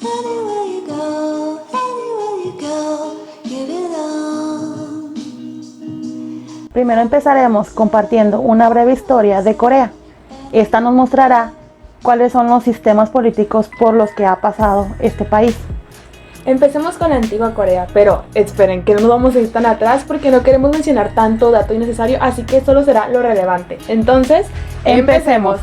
Anywhere you go, give it all. Primero empezaremos compartiendo una breve historia de Corea. Esta nos mostrará cuáles son los sistemas políticos por los que ha pasado este país. Empecemos con la antigua Corea, pero esperen que no nos vamos a ir tan atrás porque no queremos mencionar tanto dato innecesario, así que solo será lo relevante. Entonces, empecemos.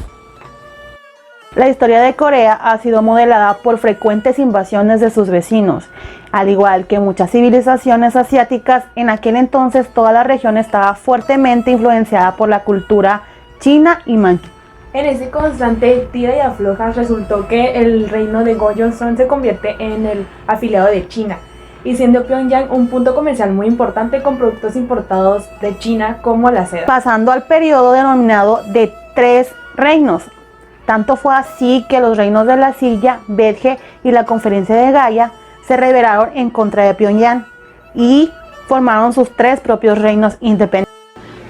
La historia de Corea ha sido modelada por frecuentes invasiones de sus vecinos. Al igual que muchas civilizaciones asiáticas, en aquel entonces toda la región estaba fuertemente influenciada por la cultura china y manchú. En ese constante tira y afloja resultó que el reino de Gojoseon se convierte en el afiliado de China, y siendo Pyongyang un punto comercial muy importante con productos importados de China como la seda. Pasando al periodo denominado de tres reinos. Tanto fue así que los reinos de la Silla, Bedje y la Conferencia de Gaya se rebelaron en contra de Pyongyang y formaron sus tres propios reinos independientes.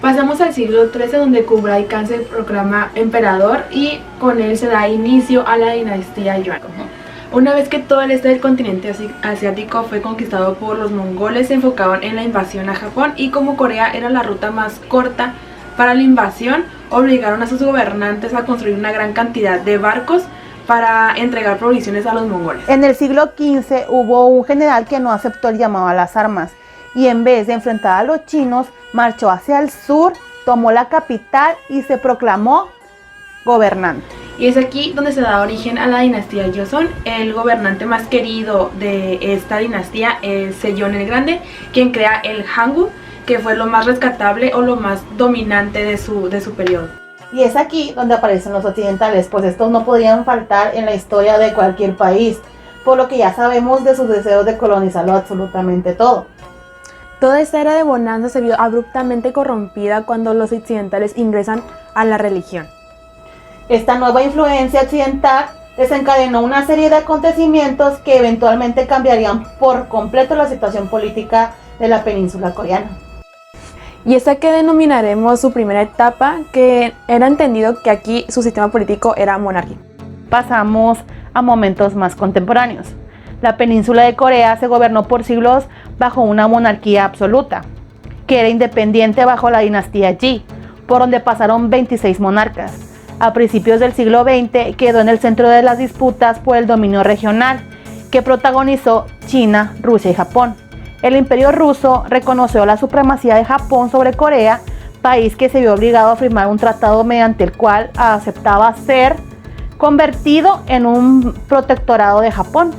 Pasamos al siglo XIII, donde Kublai Khan se proclama emperador y con él se da inicio a la dinastía Yuan. Una vez que todo el este del continente asiático fue conquistado por los mongoles, se enfocaron en la invasión a Japón, y como Corea era la ruta más corta para la invasión, obligaron a sus gobernantes a construir una gran cantidad de barcos para entregar provisiones a los mongoles. En el siglo XV hubo un general que no aceptó el llamado a las armas y en vez de enfrentar a los chinos, marchó hacia el sur, tomó la capital y se proclamó gobernante. Y es aquí donde se da origen a la dinastía Joseon. El gobernante más querido de esta dinastía es Sejong el Grande, quien crea el Hangul, que fue lo más rescatable o lo más dominante de su periodo. Y es aquí donde aparecen los occidentales, pues estos no podían faltar en la historia de cualquier país, por lo que ya sabemos de sus deseos de colonizarlo absolutamente todo. Toda esta era de bonanza se vio abruptamente corrompida cuando los occidentales ingresan a la religión. Esta nueva influencia occidental desencadenó una serie de acontecimientos que eventualmente cambiarían por completo la situación política de la península coreana. Y esta que denominaremos su primera etapa, que era entendido que aquí su sistema político era monárquico. Pasamos a momentos más contemporáneos. La península de Corea se gobernó por siglos bajo una monarquía absoluta, que era independiente bajo la dinastía Ji, por donde pasaron 26 monarcas. A principios del siglo XX quedó en el centro de las disputas por el dominio regional, que protagonizó China, Rusia y Japón. El Imperio ruso reconoció la supremacía de Japón sobre Corea, país que se vio obligado a firmar un tratado mediante el cual aceptaba ser convertido en un protectorado de Japón.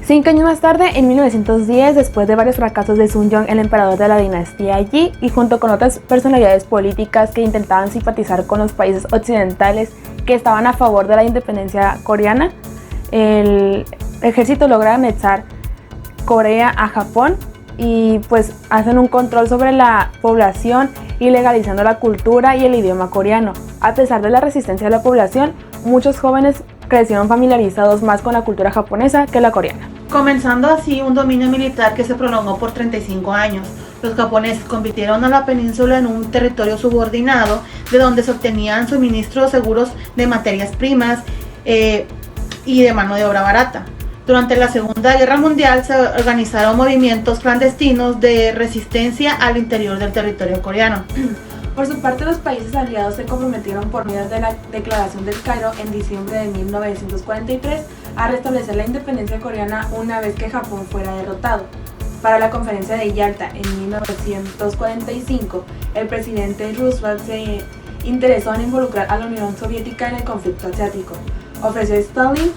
5 años más tarde, en 1910, después de varios fracasos de Sunjong, el emperador de la dinastía Yi, y junto con otras personalidades políticas que intentaban simpatizar con los países occidentales que estaban a favor de la independencia coreana, el ejército logra anexar Corea a Japón y pues hacen un control sobre la población y legalizando la cultura y el idioma coreano. A pesar de la resistencia de la población, muchos jóvenes crecieron familiarizados más con la cultura japonesa que la coreana. Comenzando así un dominio militar que se prolongó por 35 años. Los japoneses convirtieron a la península en un territorio subordinado, de donde se obtenían suministros seguros de materias primas y de mano de obra barata. Durante la Segunda Guerra Mundial se organizaron movimientos clandestinos de resistencia al interior del territorio coreano. Por su parte, los países aliados se comprometieron por medio de la Declaración del Cairo en diciembre de 1943 a restablecer la independencia coreana una vez que Japón fuera derrotado. Para la Conferencia de Yalta en 1945, el presidente Roosevelt se interesó en involucrar a la Unión Soviética en el conflicto asiático. Ofreció a Stalin,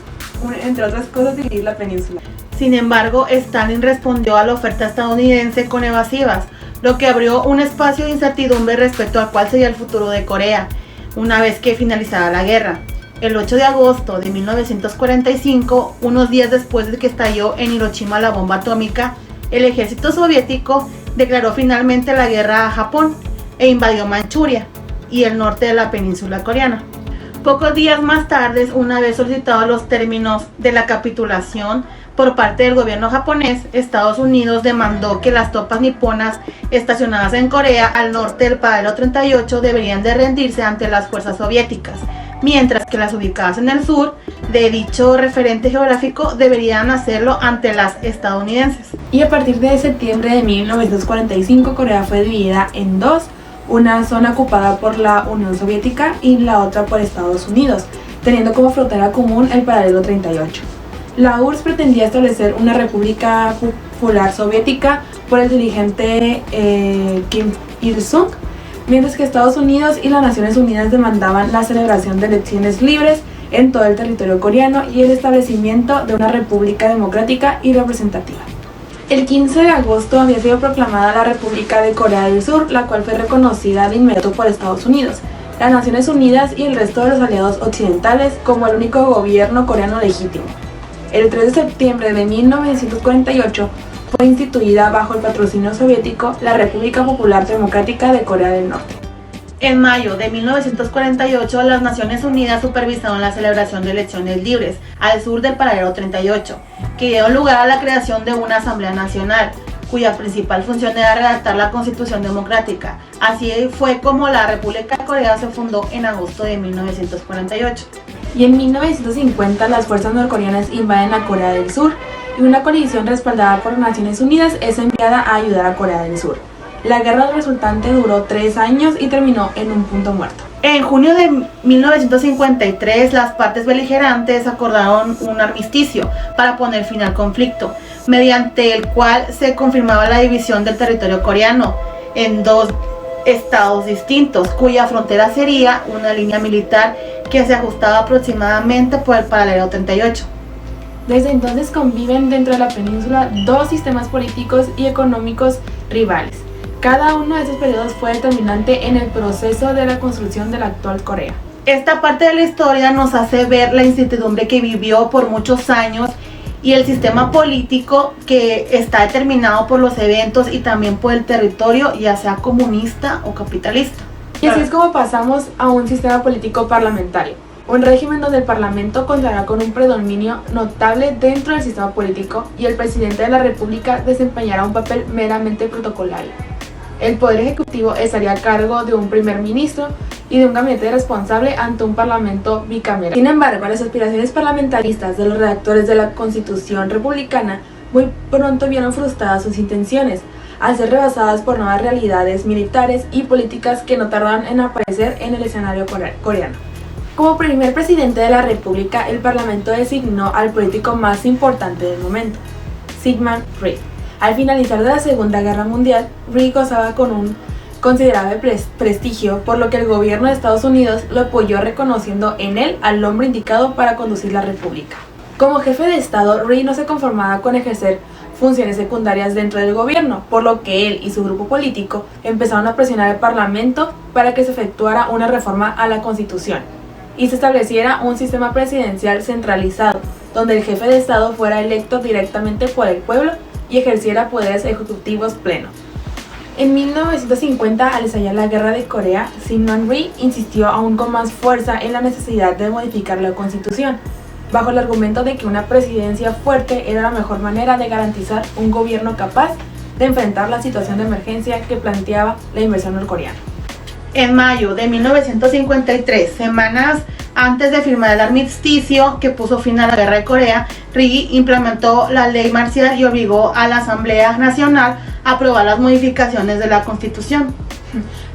entre otras cosas, dividir la península. Sin embargo, Stalin respondió a la oferta estadounidense con evasivas, lo que abrió un espacio de incertidumbre respecto al cuál sería el futuro de Corea, una vez que finalizara la guerra. El 8 de agosto de 1945, unos días después de que estalló en Hiroshima la bomba atómica, el ejército soviético declaró finalmente la guerra a Japón e invadió Manchuria y el norte de la península coreana. Pocos días más tarde, una vez solicitados los términos de la capitulación por parte del gobierno japonés, Estados Unidos demandó que las tropas niponas estacionadas en Corea al norte del paralelo 38 deberían de rendirse ante las fuerzas soviéticas, mientras que las ubicadas en el sur de dicho referente geográfico deberían hacerlo ante las estadounidenses. Y a partir de septiembre de 1945, Corea fue dividida en dos, una zona ocupada por la Unión Soviética y la otra por Estados Unidos, teniendo como frontera común el paralelo 38. La URSS pretendía establecer una república popular soviética por el dirigente Kim Il-sung, mientras que Estados Unidos y las Naciones Unidas demandaban la celebración de elecciones libres en todo el territorio coreano y el establecimiento de una república democrática y representativa. El 15 de agosto había sido proclamada la República de Corea del Sur, la cual fue reconocida de inmediato por Estados Unidos, las Naciones Unidas y el resto de los aliados occidentales como el único gobierno coreano legítimo. El 3 de septiembre de 1948 fue instituida bajo el patrocinio soviético la República Popular Democrática de Corea del Norte. En mayo de 1948, las Naciones Unidas supervisaron la celebración de elecciones libres al sur del paralelo 38, que dieron lugar a la creación de una Asamblea Nacional, cuya principal función era redactar la Constitución Democrática. Así fue como la República de Corea se fundó en agosto de 1948. Y en 1950 las fuerzas norcoreanas invaden la Corea del Sur y una coalición respaldada por las Naciones Unidas es enviada a ayudar a Corea del Sur. La guerra resultante duró 3 años y terminó en un punto muerto. En junio de 1953, las partes beligerantes acordaron un armisticio para poner fin al conflicto, mediante el cual se confirmaba la división del territorio coreano en 2 estados distintos, cuya frontera sería una línea militar que se ajustaba aproximadamente por el paralelo 38. Desde entonces conviven dentro de la península 2 sistemas políticos y económicos rivales. Cada uno de esos periodos fue determinante en el proceso de la construcción de la actual Corea. Esta parte de la historia nos hace ver la incertidumbre que vivió por muchos años y el sistema político que está determinado por los eventos y también por el territorio, ya sea comunista o capitalista. Y así es como pasamos a un sistema político parlamentario, un régimen donde el parlamento contará con un predominio notable dentro del sistema político y el presidente de la república desempeñará un papel meramente protocolario. El poder ejecutivo estaría a cargo de un primer ministro y de un gabinete responsable ante un parlamento bicameral. Sin embargo, las aspiraciones parlamentaristas de los redactores de la Constitución republicana muy pronto vieron frustradas sus intenciones, al ser rebasadas por nuevas realidades militares y políticas que no tardaron en aparecer en el escenario coreano. Como primer presidente de la República, el Parlamento designó al político más importante del momento, Syngman Rhee. Al finalizar de la Segunda Guerra Mundial, Rhee gozaba con un considerable prestigio, por lo que el gobierno de Estados Unidos lo apoyó reconociendo en él al hombre indicado para conducir la República. Como jefe de Estado, Rhee no se conformaba con ejercer funciones secundarias dentro del gobierno, por lo que él y su grupo político empezaron a presionar al Parlamento para que se efectuara una reforma a la Constitución y se estableciera un sistema presidencial centralizado, donde el jefe de Estado fuera electo directamente por el pueblo y ejerciera poderes ejecutivos plenos. En 1950, al estallar la Guerra de Corea, Syngman Rhee insistió aún con más fuerza en la necesidad de modificar la Constitución, bajo el argumento de que una presidencia fuerte era la mejor manera de garantizar un gobierno capaz de enfrentar la situación de emergencia que planteaba la invasión norcoreana. En mayo de 1953, semanas antes de firmar el armisticio que puso fin a la Guerra de Corea, Rhee implementó la ley marcial y obligó a la Asamblea Nacional a aprobar las modificaciones de la Constitución.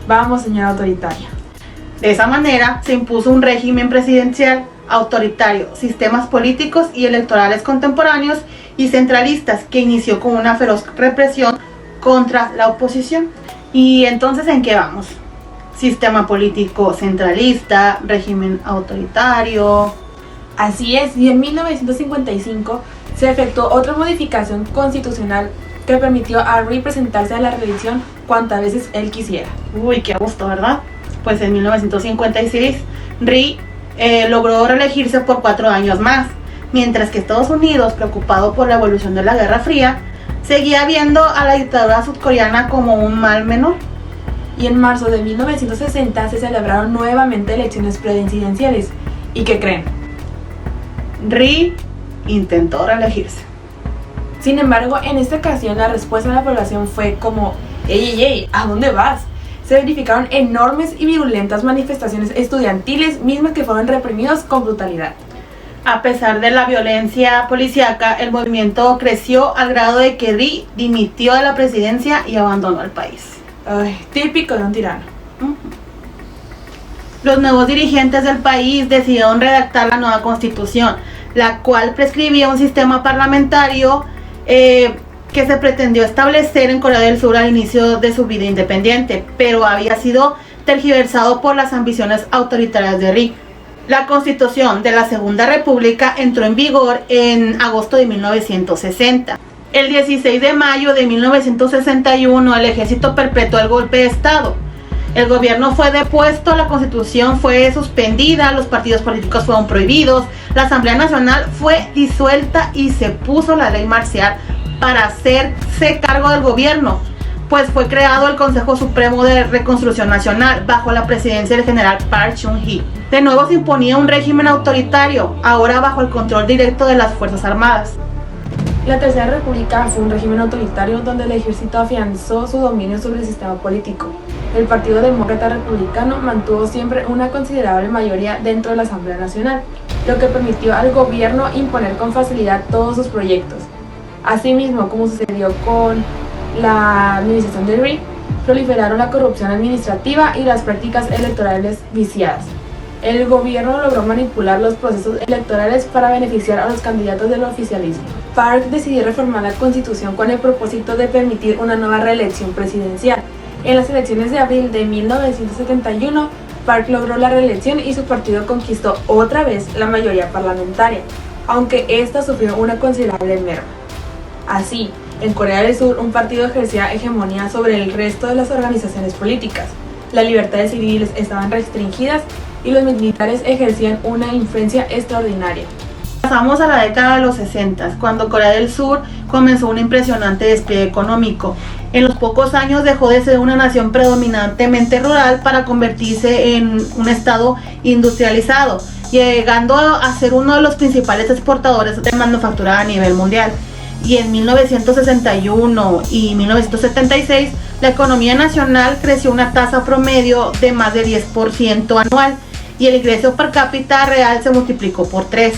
Vamos, señora autoritaria. De esa manera se impuso un régimen presidencial autoritario, sistemas políticos y electorales contemporáneos y centralistas que inició con una feroz represión contra la oposición. ¿Y entonces en qué vamos? Sistema político centralista, régimen autoritario. Así es, y en 1955 se efectuó otra modificación constitucional que permitió a Rhee presentarse a la reelección cuantas veces él quisiera. Uy, qué gusto, ¿verdad? Pues en 1956, Rhee logró reelegirse por 4 años más, mientras que Estados Unidos, preocupado por la evolución de la Guerra Fría, seguía viendo a la dictadura sudcoreana como un mal menor. Y en marzo de 1960 se celebraron nuevamente elecciones presidenciales. ¿Y qué creen? Rhee intentó reelegirse. Sin embargo, en esta ocasión la respuesta de la población fue como: ¡Ey, ey, ey! ¿A dónde vas? se verificaron enormes y virulentas manifestaciones estudiantiles, mismas que fueron reprimidos con brutalidad. A pesar de la violencia policíaca, el movimiento creció al grado de que Ri dimitió de la presidencia y abandonó el país. Ay, típico de un tirano. Los nuevos dirigentes del país decidieron redactar la nueva constitución, la cual prescribía un sistema parlamentario que se pretendió establecer en Corea del Sur al inicio de su vida independiente, pero había sido tergiversado por las ambiciones autoritarias de Ri. La Constitución de la Segunda República entró en vigor en agosto de 1960. El 16 de mayo de 1961 el ejército perpetró el golpe de Estado. El gobierno fue depuesto, la Constitución fue suspendida, los partidos políticos fueron prohibidos, la Asamblea Nacional fue disuelta y se puso la ley marcial para hacerse cargo del gobierno, pues fue creado el Consejo Supremo de Reconstrucción Nacional bajo la presidencia del general Park Chung-hee. De nuevo se imponía un régimen autoritario, ahora bajo el control directo de las Fuerzas Armadas. La Tercera República fue un régimen autoritario donde el ejército afianzó su dominio sobre el sistema político. El Partido Demócrata Republicano mantuvo siempre una considerable mayoría dentro de la Asamblea Nacional, lo que permitió al gobierno imponer con facilidad todos sus proyectos. Asimismo, como sucedió con la administración de Ri, proliferaron la corrupción administrativa y las prácticas electorales viciadas. El gobierno logró manipular los procesos electorales para beneficiar a los candidatos del oficialismo. Park decidió reformar la constitución con el propósito de permitir una nueva reelección presidencial. En las elecciones de abril de 1971, Park logró la reelección y su partido conquistó otra vez la mayoría parlamentaria, aunque esta sufrió una considerable merma. Así, en Corea del Sur, un partido ejercía hegemonía sobre el resto de las organizaciones políticas. Las libertades civiles estaban restringidas y los militares ejercían una influencia extraordinaria. Pasamos a la década de los 60, cuando Corea del Sur comenzó un impresionante despliegue económico. En los pocos años dejó de ser una nación predominantemente rural para convertirse en un estado industrializado, llegando a ser uno de los principales exportadores de manufactura a nivel mundial. Y en 1961 y 1976 la economía nacional creció a una tasa promedio de más de 10% anual y el ingreso per cápita real se multiplicó por 3.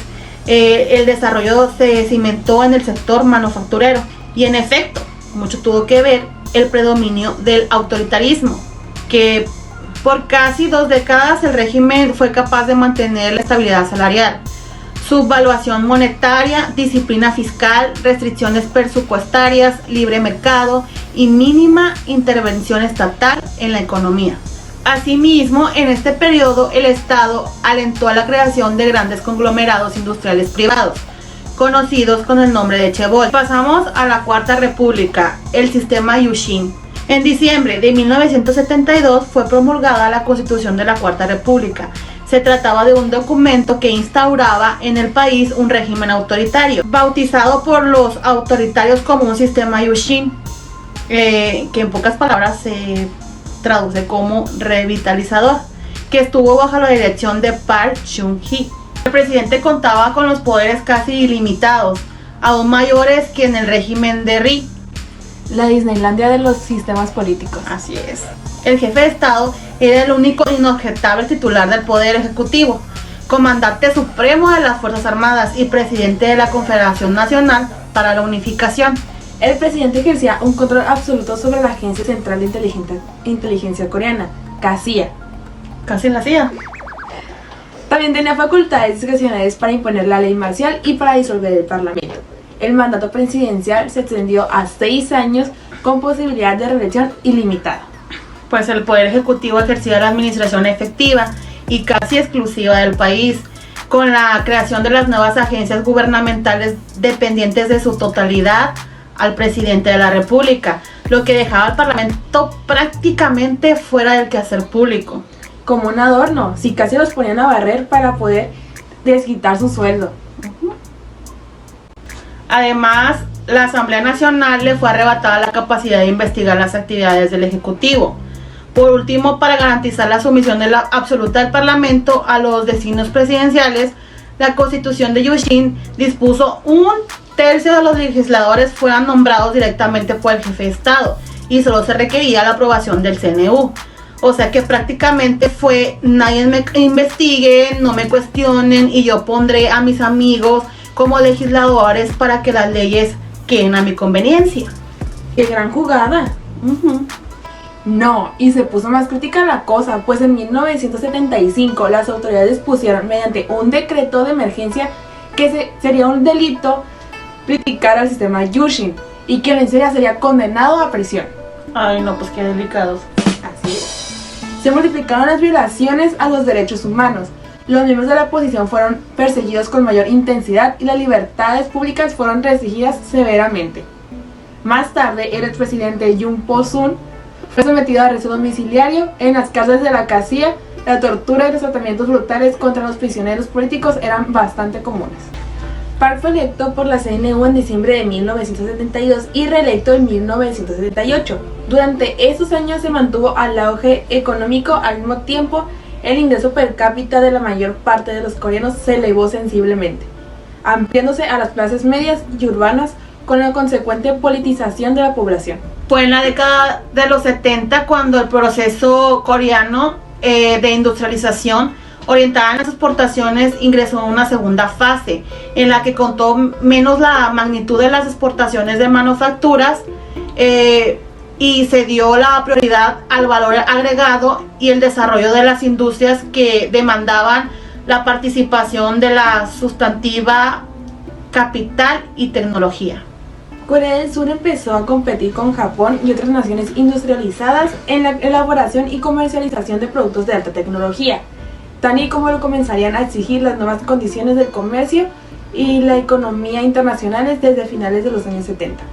El desarrollo se cimentó en el sector manufacturero y en efecto mucho tuvo que ver el predominio del autoritarismo, que por casi 2 décadas el régimen fue capaz de mantener la estabilidad salarial, subvaluación monetaria, disciplina fiscal, restricciones presupuestarias, libre mercado y mínima intervención estatal en la economía. Asimismo, en este periodo el Estado alentó a la creación de grandes conglomerados industriales privados, conocidos con el nombre de chaebol. Pasamos a la Cuarta República, el sistema Yushin. En diciembre de 1972 fue promulgada la Constitución de la Cuarta República. Se trataba de un documento que instauraba en el país un régimen autoritario, bautizado por los autoritarios como un sistema Yushin, que en pocas palabras se traduce como revitalizador, que estuvo bajo la dirección de Park Chung-hee. El presidente contaba con los poderes casi ilimitados, aún mayores que en el régimen de Ri. La Disneylandia de los sistemas políticos. Así es. El jefe de Estado era el único inobjetable titular del Poder Ejecutivo, comandante supremo de las Fuerzas Armadas y presidente de la Confederación Nacional para la Unificación. El presidente ejercía un control absoluto sobre la Agencia Central de Inteligencia Coreana, KCIA. Casi la CIA. También tenía facultades discrecionales para imponer la ley marcial y para disolver el Parlamento. El mandato presidencial se extendió a 6 años con posibilidad de reelección ilimitada. Pues el Poder Ejecutivo ejercía la administración efectiva y casi exclusiva del país, con la creación de las nuevas agencias gubernamentales dependientes de su totalidad al presidente de la República, lo que dejaba al Parlamento prácticamente fuera del quehacer público. Como un adorno, si casi los ponían a barrer para poder desquitar su sueldo. Además, la Asamblea Nacional le fue arrebatada la capacidad de investigar las actividades del Ejecutivo. Por último, para garantizar la sumisión absoluta del Parlamento a los designios presidenciales, la Constitución de Yushin dispuso 1/3 de los legisladores fueran nombrados directamente por el jefe de Estado y solo se requería la aprobación del CNU. O sea que prácticamente fue, nadie me investigue, no me cuestionen y yo pondré a mis amigos como legisladores para que las leyes queden a mi conveniencia. ¡Qué gran jugada! Ujú. No, y se puso más crítica la cosa, pues en 1975 las autoridades pusieron mediante un decreto de emergencia que sería un delito criticar al sistema Yushin y que en serio sería condenado a prisión. Ay, no, pues qué delicados. Así es. Se multiplicaron las violaciones a los derechos humanos. Los miembros de la oposición fueron perseguidos con mayor intensidad y las libertades públicas fueron restringidas severamente. Más tarde, el expresidente Jun Po-sun fue sometido a arresto domiciliario en las cárceles de la casilla. La tortura y los tratamientos brutales contra los prisioneros políticos eran bastante comunes. Park fue electo por la CNU en diciembre de 1972 y reelecto en 1978. Durante esos años se mantuvo al auge económico. Al mismo tiempo, el ingreso per cápita de la mayor parte de los coreanos se elevó sensiblemente, ampliándose a las clases medias y urbanas con la consecuente politización de la población. Fue en la década de los 70 cuando el proceso coreano de industrialización orientada en las exportaciones ingresó a una segunda fase en la que contó menos la magnitud de las exportaciones de manufacturas y se dio la prioridad al valor agregado y el desarrollo de las industrias que demandaban la participación de la sustantiva capital y tecnología. Corea del Sur empezó a competir con Japón y otras naciones industrializadas en la elaboración y comercialización de productos de alta tecnología, tal y como lo comenzarían a exigir las nuevas condiciones del comercio y la economía internacionales desde finales de los años 70.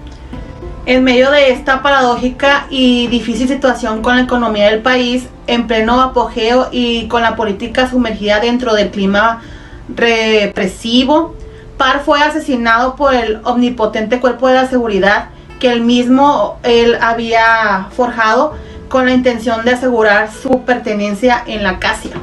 En medio de esta paradójica y difícil situación con la economía del país, en pleno apogeo y con la política sumergida dentro del clima represivo, Park fue asesinado por el omnipotente cuerpo de la seguridad que él había forjado con la intención de asegurar su pertenencia en la Casia.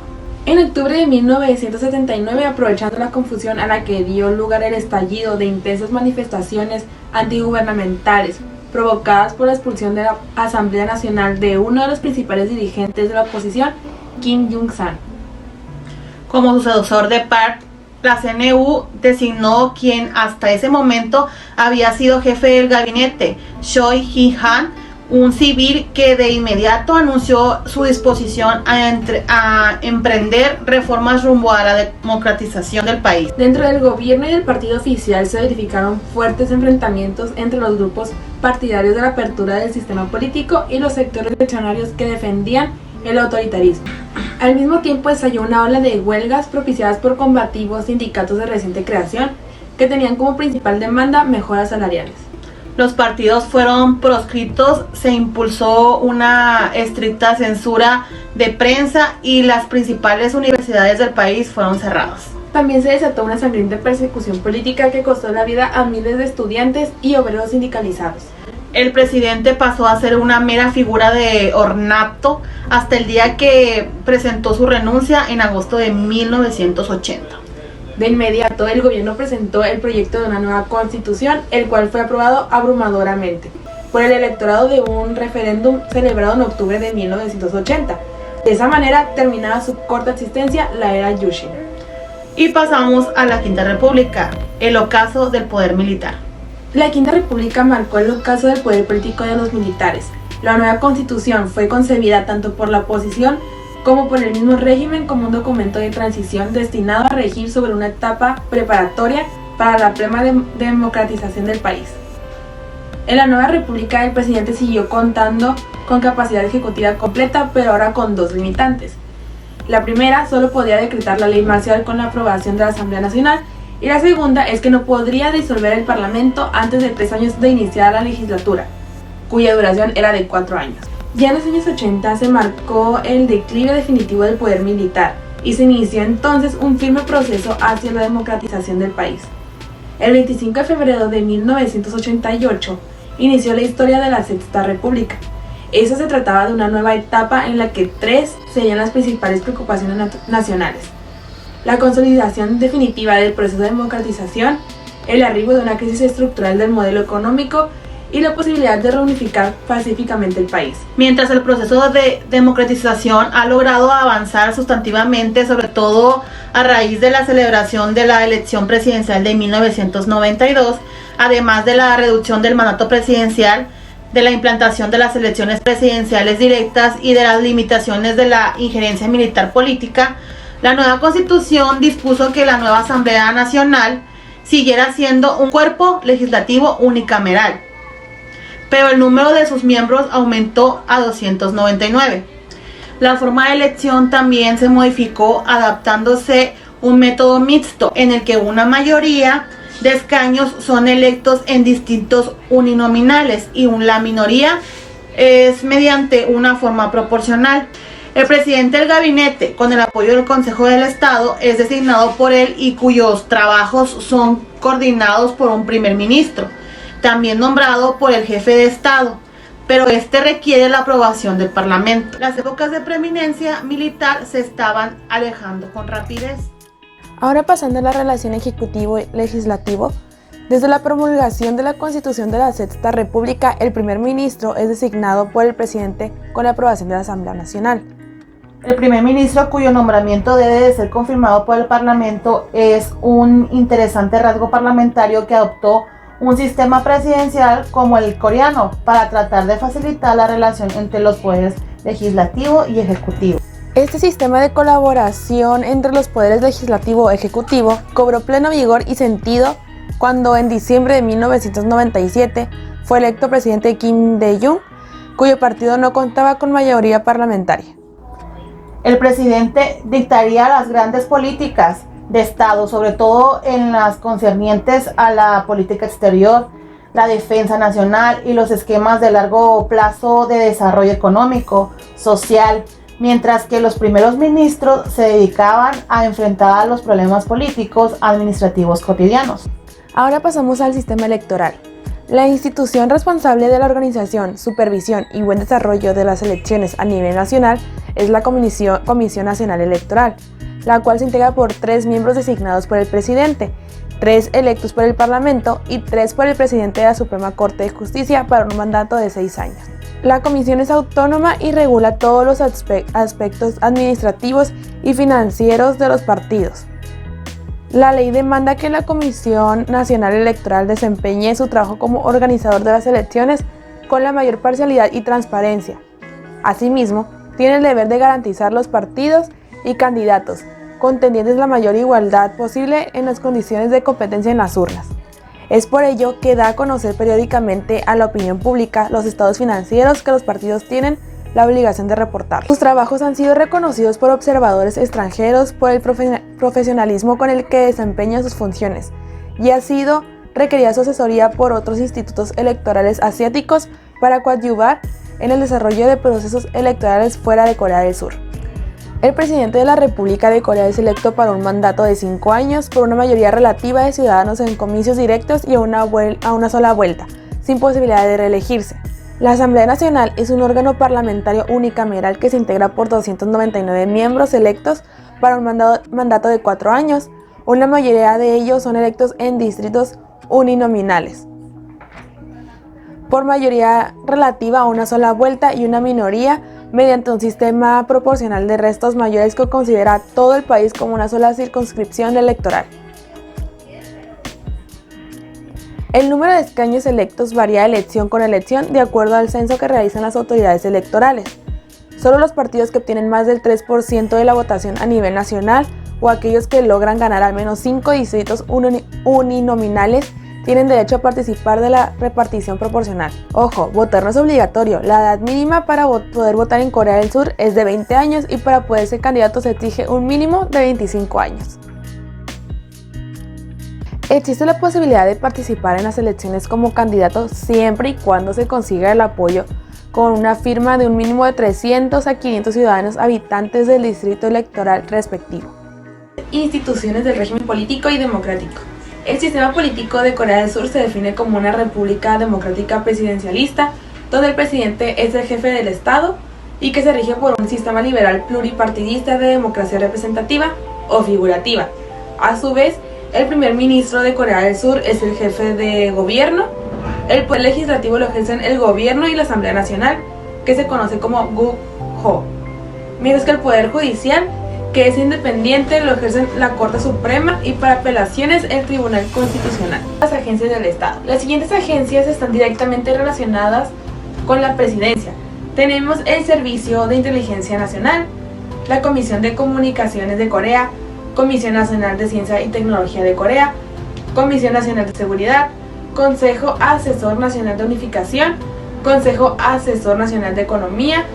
En octubre de 1979, aprovechando la confusión a la que dio lugar el estallido de intensas manifestaciones antigubernamentales provocadas por la expulsión de la Asamblea Nacional de uno de los principales dirigentes de la oposición, Kim Jong-un. Como sucesor de Park, la CNU designó quien hasta ese momento había sido jefe del gabinete, Choi Hee-han, un civil que de inmediato anunció su disposición a emprender reformas rumbo a la democratización del país. Dentro del gobierno y del partido oficial se verificaron fuertes enfrentamientos entre los grupos partidarios de la apertura del sistema político y los sectores reaccionarios que defendían el autoritarismo. Al mismo tiempo estalló una ola de huelgas propiciadas por combativos sindicatos de reciente creación que tenían como principal demanda mejoras salariales. Los partidos fueron proscritos, se impulsó una estricta censura de prensa y las principales universidades del país fueron cerradas. También se desató una sangrienta persecución política que costó la vida a miles de estudiantes y obreros sindicalizados. El presidente pasó a ser una mera figura de ornato hasta el día que presentó su renuncia en agosto de 1980. De inmediato, el gobierno presentó el proyecto de una nueva constitución, el cual fue aprobado abrumadoramente por el electorado de un referéndum celebrado en octubre de 1980. De esa manera terminaba su corta existencia la era Yushin. Y pasamos a la Quinta República, el ocaso del poder militar. La Quinta República marcó el ocaso del poder político de los militares. La nueva constitución fue concebida tanto por la oposición como por el mismo régimen como un documento de transición destinado a regir sobre una etapa preparatoria para la plena democratización del país. En la nueva república el presidente siguió contando con capacidad ejecutiva completa, pero ahora con dos limitantes. La primera, solo podía decretar la ley marcial con la aprobación de la Asamblea Nacional, y la segunda es que no podría disolver el Parlamento antes de 3 años de iniciar la legislatura, cuya duración era de 4 años. Ya en los años 80 se marcó el declive definitivo del poder militar y se inició entonces un firme proceso hacia la democratización del país. El 25 de febrero de 1988 inició la historia de la Sexta República. Esa se trataba de una nueva etapa en la que 3 serían las principales preocupaciones nacionales: la consolidación definitiva del proceso de democratización, el arribo de una crisis estructural del modelo económico y la posibilidad de reunificar pacíficamente el país. Mientras el proceso de democratización ha logrado avanzar sustantivamente, sobre todo a raíz de la celebración de la elección presidencial de 1992, además de la reducción del mandato presidencial, de la implantación de las elecciones presidenciales directas y de las limitaciones de la injerencia militar política, la nueva Constitución dispuso que la nueva Asamblea Nacional siguiera siendo un cuerpo legislativo unicameral, pero el número de sus miembros aumentó a 299. La forma de elección también se modificó, adaptándose un método mixto en el que una mayoría de escaños son electos en distintos uninominales y la minoría es mediante una forma proporcional. El presidente del gabinete, con el apoyo del Consejo del Estado, es designado por él y cuyos trabajos son coordinados por un primer ministro, también nombrado por el jefe de Estado, pero este requiere la aprobación del Parlamento. Las épocas de preeminencia militar se estaban alejando con rapidez. Ahora pasando a la relación ejecutivo-legislativo, desde la promulgación de la Constitución de la Sexta República, el primer ministro es designado por el presidente con la aprobación de la Asamblea Nacional. El primer ministro, cuyo nombramiento debe de ser confirmado por el Parlamento, es un interesante rasgo parlamentario que adoptó un sistema presidencial como el coreano para tratar de facilitar la relación entre los poderes legislativo y ejecutivo. Este sistema de colaboración entre los poderes legislativo y ejecutivo cobró pleno vigor y sentido cuando en diciembre de 1997 fue electo presidente Kim Dae-jung, cuyo partido no contaba con mayoría parlamentaria. El presidente dictaría las grandes políticas de Estado, sobre todo en las concernientes a la política exterior, la defensa nacional y los esquemas de largo plazo de desarrollo económico, social, mientras que los primeros ministros se dedicaban a enfrentar a los problemas políticos administrativos cotidianos. Ahora pasamos al sistema electoral. La institución responsable de la organización, supervisión y buen desarrollo de las elecciones a nivel nacional es la Comisión Nacional Electoral, la cual se integra por 3 miembros designados por el presidente, 3 electos por el Parlamento y 3 por el presidente de la Suprema Corte de Justicia para un mandato de 6 años. La comisión es autónoma y regula todos los aspectos administrativos y financieros de los partidos. La ley demanda que la Comisión Nacional Electoral desempeñe su trabajo como organizador de las elecciones con la mayor parcialidad y transparencia. Asimismo, tiene el deber de garantizar los partidos y candidatos contendientes la mayor igualdad posible en las condiciones de competencia en las urnas. Es por ello que da a conocer periódicamente a la opinión pública los estados financieros que los partidos tienen la obligación de reportar. Sus trabajos han sido reconocidos por observadores extranjeros por el profesionalismo con el que desempeñan sus funciones y ha sido requerida su asesoría por otros institutos electorales asiáticos para coadyuvar en el desarrollo de procesos electorales fuera de Corea del Sur. El presidente de la República de Corea es electo para un mandato de 5 años por una mayoría relativa de ciudadanos en comicios directos y a una sola vuelta, sin posibilidad de reelegirse. La Asamblea Nacional es un órgano parlamentario unicameral que se integra por 299 miembros electos para un mandato de 4 años. Una mayoría de ellos son electos en distritos uninominales, por mayoría relativa a una sola vuelta y una minoría mediante un sistema proporcional de restos mayores que considera a todo el país como una sola circunscripción electoral. El número de escaños electos varía elección con elección de acuerdo al censo que realizan las autoridades electorales. Solo los partidos que obtienen más del 3% de la votación a nivel nacional o aquellos que logran ganar al menos 5 distritos uninominales tienen derecho a participar de la repartición proporcional. Ojo, votar no es obligatorio. La edad mínima para poder votar en Corea del Sur es de 20 años y para poder ser candidato se exige un mínimo de 25 años. Existe la posibilidad de participar en las elecciones como candidato siempre y cuando se consiga el apoyo con una firma de un mínimo de 300 a 500 ciudadanos habitantes del distrito electoral respectivo. Instituciones del régimen político y democrático. El sistema político de Corea del Sur se define como una república democrática presidencialista, donde el presidente es el jefe del Estado y que se rige por un sistema liberal pluripartidista de democracia representativa o figurativa. A su vez, el primer ministro de Corea del Sur es el jefe de gobierno El poder legislativo lo ejercen el gobierno y la Asamblea Nacional, que se conoce como GUJO, mientras que el poder judicial, que es independiente, lo ejercen la Corte Suprema y para apelaciones el Tribunal Constitucional. Las agencias del Estado. Las siguientes agencias están directamente relacionadas con la presidencia. Tenemos el Servicio de Inteligencia Nacional, la Comisión de Comunicaciones de Corea, Comisión Nacional de Ciencia y Tecnología de Corea, Comisión Nacional de Seguridad, Consejo Asesor Nacional de Unificación, Consejo Asesor Nacional de Economía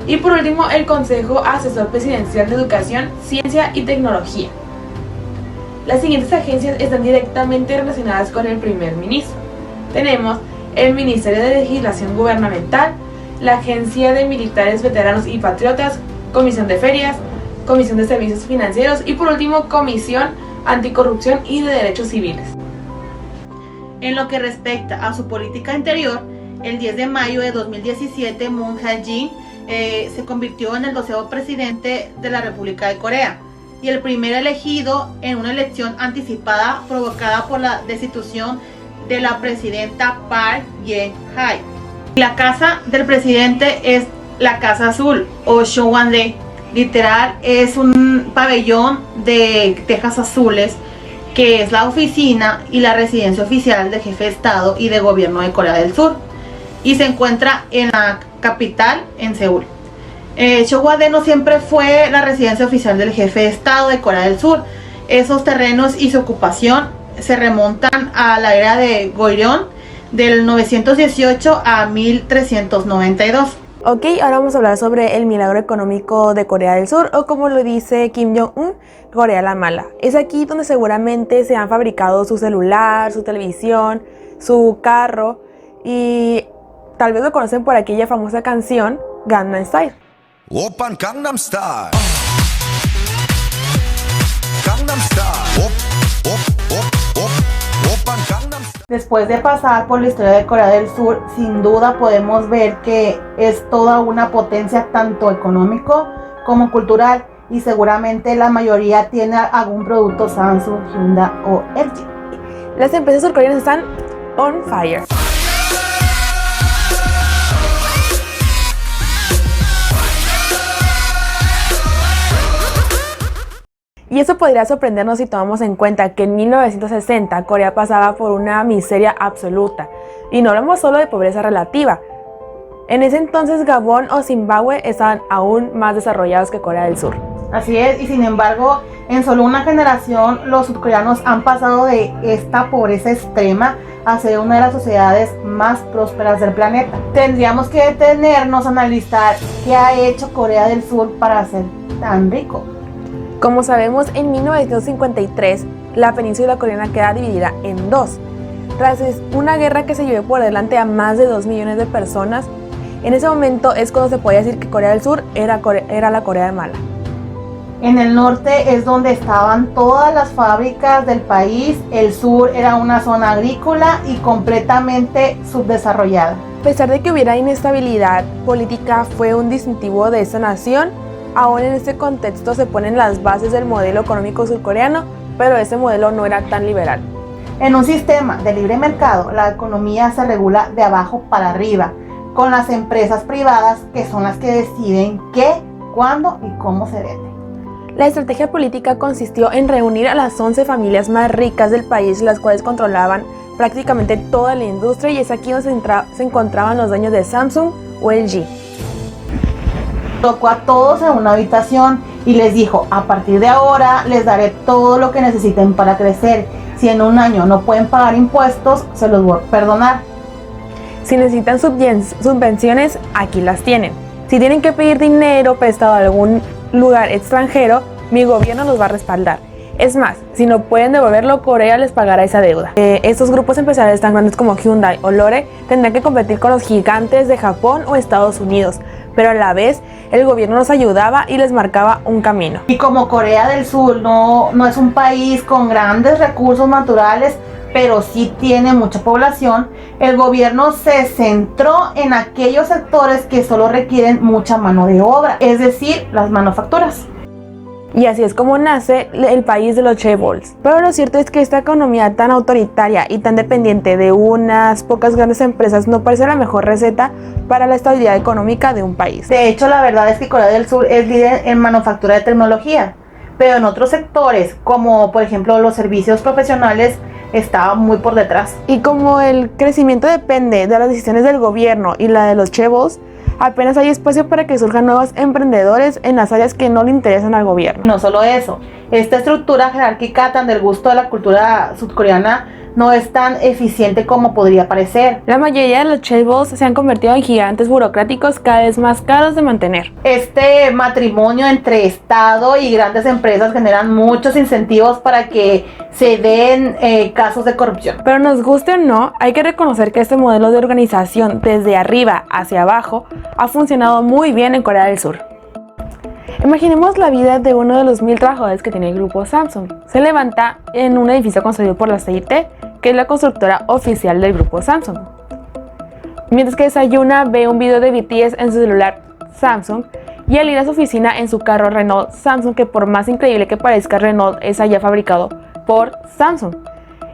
y por último el Consejo Asesor Presidencial de Educación, Ciencia y Tecnología. Las siguientes agencias están directamente relacionadas con el primer ministro. Tenemos el Ministerio de Legislación Gubernamental, la Agencia de Militares Veteranos y Patriotas, Comisión de Ferias, Comisión de Servicios Financieros y por último Comisión Anticorrupción y de Derechos Civiles. En lo que respecta a su política interior, el 10 de mayo de 2017 Moon Jae-in se convirtió en el 12º presidente de la República de Corea y el primer elegido en una elección anticipada provocada por la destitución de la presidenta Park Geun-hye. La casa del presidente es la Casa Azul o Cheonwon-dae. Literal es un pabellón de tejas azules que es la oficina y la residencia oficial del jefe de Estado y de gobierno de Corea del Sur y se encuentra en la capital, en Seúl. Cheonwon-dae no siempre fue la residencia oficial del jefe de Estado de Corea del Sur. Esos terrenos y su ocupación se remontan a la era de Goryeo del 918 a 1392. Ok, ahora vamos a hablar sobre el milagro económico de Corea del Sur, o como lo dice Kim Jong-un, Corea la mala. Es aquí donde seguramente se han fabricado su celular, su televisión, su carro, y tal vez lo conocen por aquella famosa canción Gangnam Style. Oppan Gangnam Style. Gangnam Style. Oppan Gangnam Style. Después de pasar por la historia de Corea del Sur, sin duda podemos ver que es toda una potencia tanto económico como cultural y seguramente la mayoría tiene algún producto Samsung, Hyundai o LG. Las empresas surcoreanas están on fire. Y eso podría sorprendernos si tomamos en cuenta que en 1960 Corea pasaba por una miseria absoluta. Y no hablamos solo de pobreza relativa. En ese entonces Gabón o Zimbabue estaban aún más desarrollados que Corea del Sur. Así es, y sin embargo, en solo una generación los surcoreanos han pasado de esta pobreza extrema a ser una de las sociedades más prósperas del planeta. Tendríamos que detenernos a analizar qué ha hecho Corea del Sur para ser tan rico. Como sabemos, en 1953 la península coreana queda dividida en dos. Tras una guerra que se llevó por delante a más de 2 millones de personas, en ese momento es cuando se podía decir que Corea del Sur era la Corea mala. En el norte es donde estaban todas las fábricas del país, el sur era una zona agrícola y completamente subdesarrollada. A pesar de que hubiera inestabilidad política, fue un distintivo de esta nación. Aún en este contexto se ponen las bases del modelo económico surcoreano, pero ese modelo no era tan liberal. En un sistema de libre mercado, la economía se regula de abajo para arriba, con las empresas privadas que son las que deciden qué, cuándo y cómo se vende. La estrategia política consistió en reunir a las 11 familias más ricas del país, las cuales controlaban prácticamente toda la industria, y es aquí donde se encontraban los dueños de Samsung o LG. Tocó a todos en una habitación y les dijo: a partir de ahora les daré todo lo que necesiten para crecer. Si en un año no pueden pagar impuestos, se los voy a perdonar. Si necesitan subvenciones, aquí las tienen. Si tienen que pedir dinero prestado a algún lugar extranjero, mi gobierno los va a respaldar. Es más, si no pueden devolverlo, Corea les pagará esa deuda. Estos grupos empresariales tan grandes como Hyundai o Lore tendrán que competir con los gigantes de Japón o Estados Unidos, pero a la vez el gobierno los ayudaba y les marcaba un camino. Y como Corea del Sur no es un país con grandes recursos naturales, pero sí tiene mucha población, el gobierno se centró en aquellos sectores que solo requieren mucha mano de obra, es decir, las manufacturas. Y así es como nace el país de los chaebols. Pero lo cierto es que esta economía tan autoritaria y tan dependiente de unas pocas grandes empresas no parece la mejor receta para la estabilidad económica de un país. De hecho, la verdad es que Corea del Sur es líder en manufactura de tecnología, pero en otros sectores, como por ejemplo los servicios profesionales, está muy por detrás. Y como el crecimiento depende de las decisiones del gobierno y la de los chaebols, apenas hay espacio para que surjan nuevos emprendedores en las áreas que no le interesan al gobierno. No solo eso, esta estructura jerárquica tan del gusto de la cultura sudcoreana no es tan eficiente como podría parecer. La mayoría de los chaebols se han convertido en gigantes burocráticos cada vez más caros de mantener. Este matrimonio entre Estado y grandes empresas generan muchos incentivos para que se den casos de corrupción. Pero nos guste o no, hay que reconocer que este modelo de organización desde arriba hacia abajo ha funcionado muy bien en Corea del Sur. Imaginemos la vida de uno de los 1000 trabajadores que tiene el grupo Samsung. Se levanta en un edificio construido por la CIT, que es la constructora oficial del grupo Samsung. Mientras que desayuna, ve un video de BTS en su celular Samsung y al ir a su oficina en su carro Renault Samsung, que por más increíble que parezca, Renault es allá fabricado por Samsung.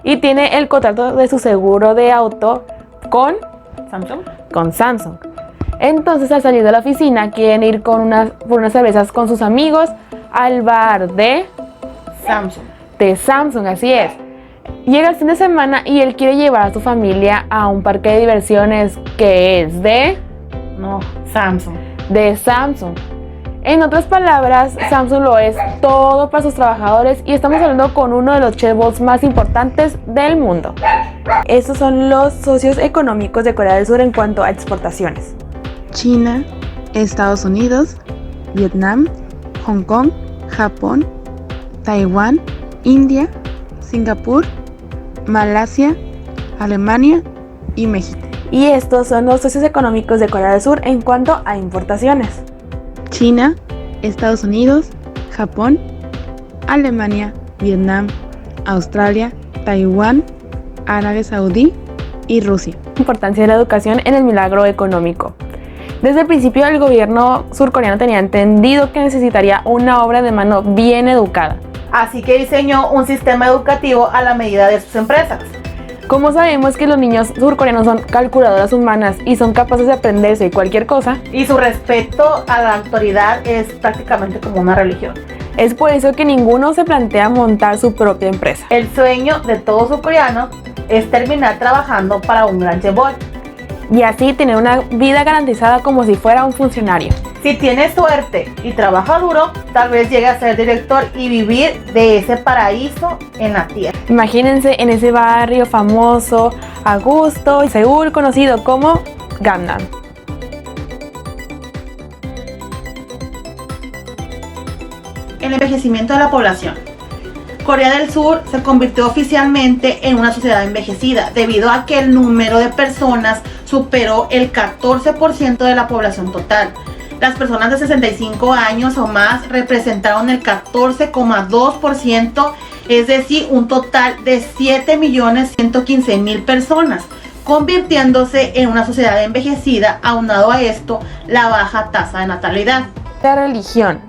Y tiene el contrato de su seguro de auto con Samsung. Entonces, al salir de la oficina, quieren ir por unas cervezas con sus amigos al bar de Samsung, así es. Llega el fin de semana y él quiere llevar a su familia a un parque de diversiones que es de Samsung. En otras palabras, Samsung lo es todo para sus trabajadores y estamos hablando con uno de los chaebols más importantes del mundo. Estos son los socios económicos de Corea del Sur en cuanto a exportaciones. China, Estados Unidos, Vietnam, Hong Kong, Japón, Taiwán, India, Singapur, Malasia, Alemania y México. Y estos son los socios económicos de Corea del Sur en cuanto a importaciones. China, Estados Unidos, Japón, Alemania, Vietnam, Australia, Taiwán, Arabia Saudí y Rusia. Importancia de la educación en el milagro económico. Desde el principio el gobierno surcoreano tenía entendido que necesitaría una obra de mano bien educada. Así que diseñó un sistema educativo a la medida de sus empresas. Como sabemos que los niños surcoreanos son calculadoras humanas y son capaces de aprenderse cualquier cosa, Y su respeto a la autoridad es prácticamente como una religión. es por eso que ninguno se plantea montar su propia empresa. El sueño de todo surcoreano es terminar trabajando para un gran chaebol. Y así tener una vida garantizada como si fuera un funcionario. Si tiene suerte y trabaja duro, tal vez llegue a ser director y vivir de ese paraíso en la tierra. Imagínense en ese barrio famoso, a gusto, Seúl, conocido como Gangnam. El envejecimiento de la población. Corea del Sur se convirtió oficialmente en una sociedad envejecida debido a que el número de personas superó el 14% de la población total. Las personas de 65 años o más representaron el 14,2%, es decir, un total de 7.115.000 personas, convirtiéndose en una sociedad envejecida. Aunado a esto, la baja tasa de natalidad. La religión.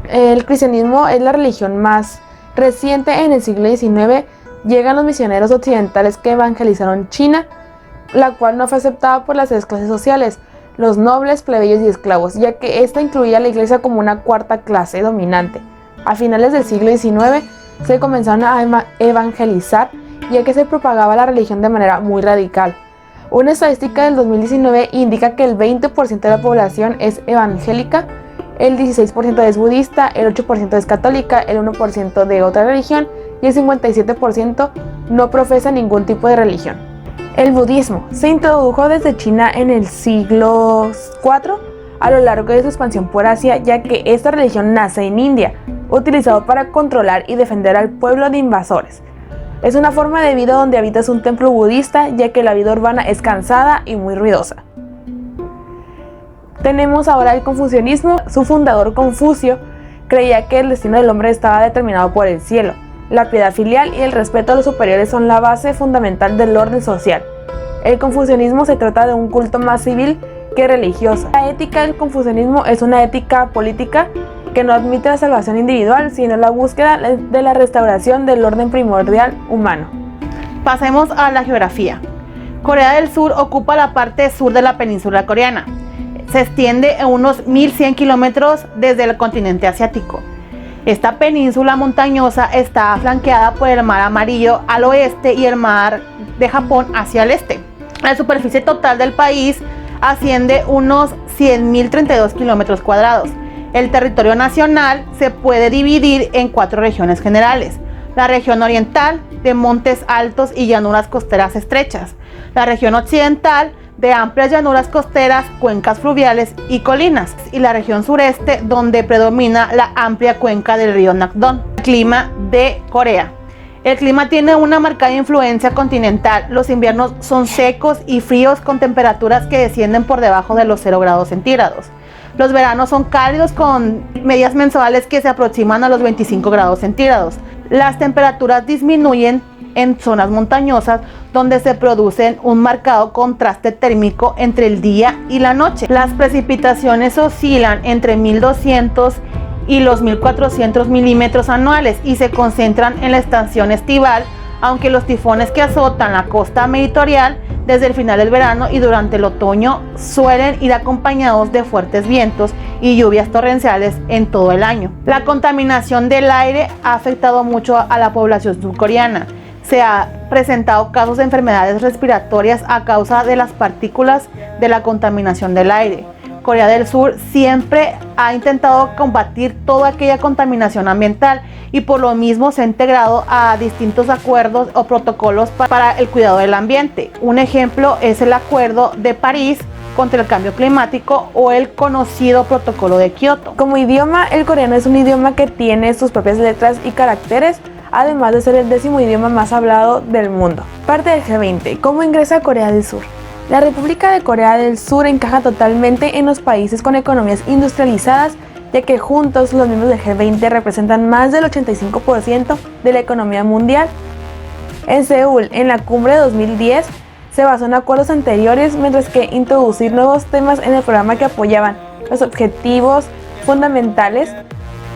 El cristianismo es la religión más reciente. En el siglo XIX llegan los misioneros occidentales que evangelizaron China, la cual no fue aceptada por las tres clases sociales, los nobles, plebeyos y esclavos, ya que esta incluía a la iglesia como una cuarta clase dominante. A finales del siglo XIX se comenzaron a evangelizar, ya que se propagaba la religión de manera muy radical. Una estadística del 2019 indica que el 20% de la población es evangélica, el 16% es budista, el 8% es católica, el 1% de otra religión y el 57% no profesa ningún tipo de religión. El budismo se introdujo desde China en el siglo IV a lo largo de su expansión por Asia, ya que esta religión nace en India, utilizado para controlar y defender al pueblo de invasores. Es una forma de vida donde habitas un templo budista, ya que la vida urbana es cansada y muy ruidosa. Tenemos ahora el confucianismo. Su fundador, Confucio, creía que el destino del hombre estaba determinado por el cielo. La piedad filial y el respeto a los superiores son la base fundamental del orden social. El confucianismo se trata de un culto más civil que religioso. La ética del confucianismo es una ética política que no admite la salvación individual, sino la búsqueda de la restauración del orden primordial humano. Pasemos a la geografía. Corea del Sur ocupa la parte sur de la península coreana. Se extiende en unos 1100 kilómetros desde el continente asiático. Esta península montañosa está flanqueada por el Mar Amarillo al oeste y el Mar de Japón hacia el este. La superficie total del país asciende unos 100.032 kilómetros cuadrados. El territorio nacional se puede dividir en 4 regiones generales. La región oriental, de montes altos y llanuras costeras estrechas. La región occidental, de amplias llanuras costeras, cuencas fluviales y colinas. Y la región sureste, donde predomina la amplia cuenca del río Nakdong. Clima de Corea. El clima tiene una marcada influencia continental. Los inviernos son secos y fríos con temperaturas que descienden por debajo de los 0 grados centígrados. Los veranos son cálidos con medias mensuales que se aproximan a los 25 grados centígrados. Las temperaturas disminuyen en zonas montañosas donde se produce un marcado contraste térmico entre el día y la noche. Las precipitaciones oscilan entre 1200 y los 1400 milímetros anuales y se concentran en la estación estival, aunque los tifones que azotan la costa meridional desde el final del verano y durante el otoño suelen ir acompañados de fuertes vientos y lluvias torrenciales en todo el año. La contaminación del aire ha afectado mucho a la población surcoreana. Se han presentado casos de enfermedades respiratorias a causa de las partículas de la contaminación del aire. Corea del Sur siempre ha intentado combatir toda aquella contaminación ambiental y por lo mismo se ha integrado a distintos acuerdos o protocolos para el cuidado del ambiente. Un ejemplo es el Acuerdo de París contra el cambio climático o el conocido Protocolo de Kioto. Como idioma, el coreano es un idioma que tiene sus propias letras y caracteres, además de ser el 10º idioma más hablado del mundo. Parte del G20. ¿Cómo ingresa Corea del Sur? La República de Corea del Sur encaja totalmente en los países con economías industrializadas, ya que juntos los miembros del G20 representan más del 85% de la economía mundial. En Seúl, en la cumbre de 2010, se basó en acuerdos anteriores, mientras que introducir nuevos temas en el programa que apoyaban los objetivos fundamentales.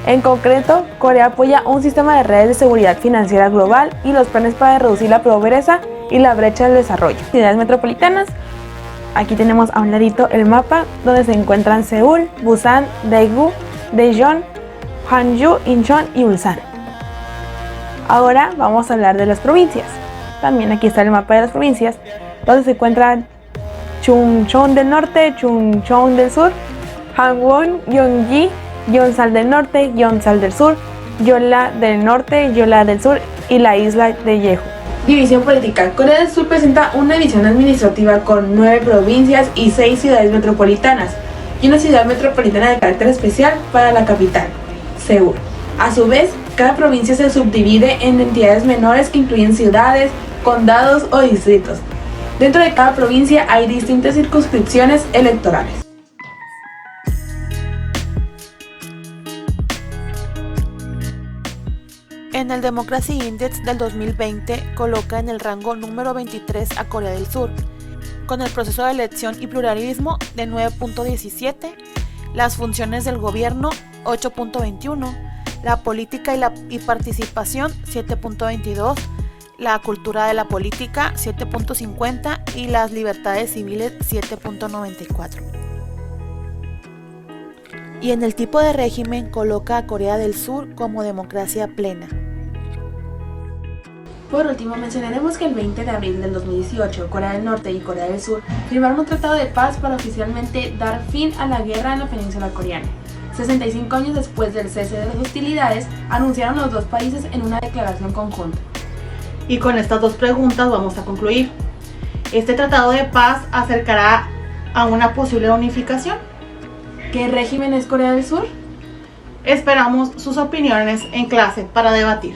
En concreto, Corea apoya un sistema de redes de seguridad financiera global y los planes para reducir la pobreza y la brecha del desarrollo. Ciudades metropolitanas. Aquí tenemos a un ladito el mapa donde se encuentran Seúl, Busan, Daegu, Daejeon, Gwangju, Incheon y Ulsan. Ahora vamos a hablar de las provincias. También aquí está el mapa de las provincias, donde se encuentran Chungcheong del norte, Chungcheong del sur, Gangwon, Gyeonggi, Gyeongsal del norte, Gyeongsal del sur, Jeolla del norte, Jeolla del sur y la isla de Jeju. División política. Corea del Sur presenta una división administrativa con 9 provincias y 6 ciudades metropolitanas y una ciudad metropolitana de carácter especial para la capital, Seúl. A su vez, cada provincia se subdivide en entidades menores que incluyen ciudades, condados o distritos. Dentro de cada provincia hay distintas circunscripciones electorales. En el Democracy Index del 2020 coloca en el rango número 23 a Corea del Sur, con el proceso de elección y pluralismo de 9.17, las funciones del gobierno 8.21, la política y participación 7.22, la cultura de la política 7.50 y las libertades civiles 7.94. Y en el tipo de régimen coloca a Corea del Sur como democracia plena. Por último, mencionaremos que el 20 de abril del 2018, Corea del Norte y Corea del Sur firmaron un tratado de paz para oficialmente dar fin a la guerra en la península coreana. 65 años después del cese de las hostilidades, anunciaron los dos países en una declaración conjunta. Y con estas dos preguntas vamos a concluir. ¿Este tratado de paz acercará a una posible unificación? ¿Qué régimen es Corea del Sur? Esperamos sus opiniones en clase para debatir.